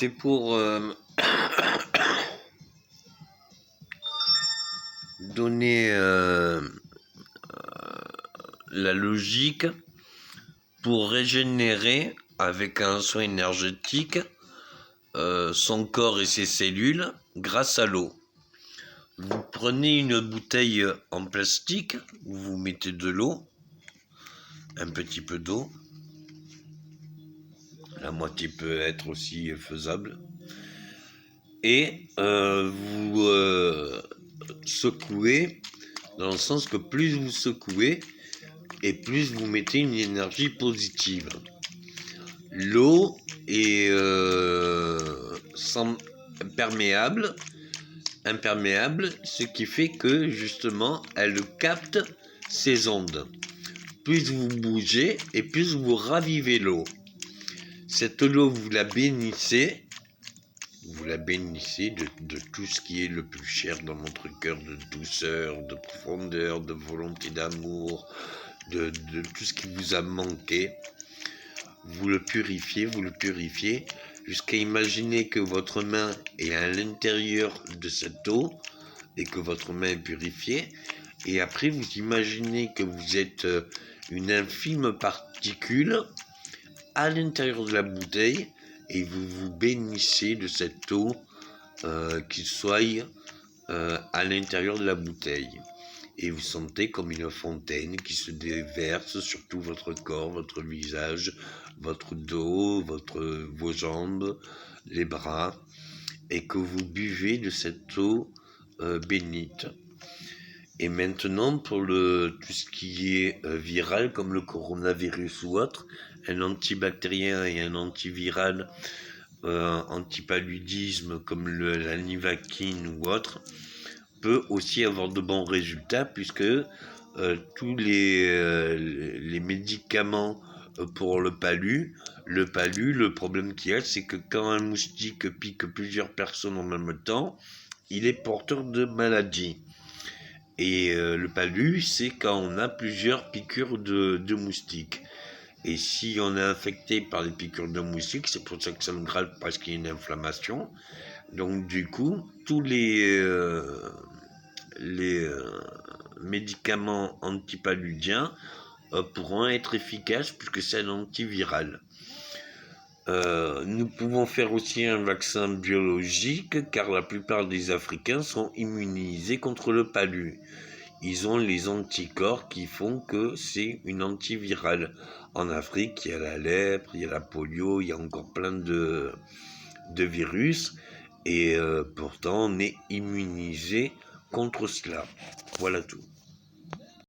c'est pour donner la logique pour régénérer avec un soin énergétique son corps et ses cellules grâce à l'eau. Vous prenez une bouteille en plastique, vous mettez de l'eau, un petit peu d'eau, la moitié peut être aussi faisable, et vous secouez, dans le sens que plus vous secouez, et plus vous mettez une énergie positive. L'eau est imperméable, ce qui fait que justement elle capte ces ondes. Plus vous bougez et plus vous ravivez l'eau. Cette eau, vous la bénissez de tout ce qui est le plus cher dans notre cœur, de douceur, de profondeur, de volonté d'amour, de tout ce qui vous a manqué. Vous le purifiez, jusqu'à imaginer que votre main est à l'intérieur de cette eau et que votre main est purifiée. Et après, vous imaginez que vous êtes une infime particule à l'intérieur de la bouteille et vous vous bénissez de cette eau qui soit à l'intérieur de la bouteille. Et vous sentez comme une fontaine qui se déverse sur tout votre corps, votre visage, votre dos, vos jambes, les bras, et que vous buvez de cette eau bénite. Et maintenant, pour tout ce qui est viral, comme le coronavirus ou autre, un antibactérien et un antiviral, antipaludisme comme la Nivaquine ou autre, peut aussi avoir de bons résultats, puisque tous les médicaments pour le palu, le problème qu'il y a, c'est que quand un moustique pique plusieurs personnes en même temps, il est porteur de maladies. Et le palu, c'est quand on a plusieurs piqûres de moustiques. Et si on est infecté par les piqûres de moustiques, c'est pour ça que ça me gratte, parce qu'il y a une inflammation. Donc du coup, tous les médicaments antipaludiens pourront être efficaces puisque c'est un antiviral. Nous pouvons faire aussi un vaccin biologique car la plupart des Africains sont immunisés contre le palu. Ils ont les anticorps qui font que c'est une antivirale. En Afrique, il y a la lèpre, il y a la polio, il y a encore plein de virus et pourtant on est immunisé contre cela. Voilà tout.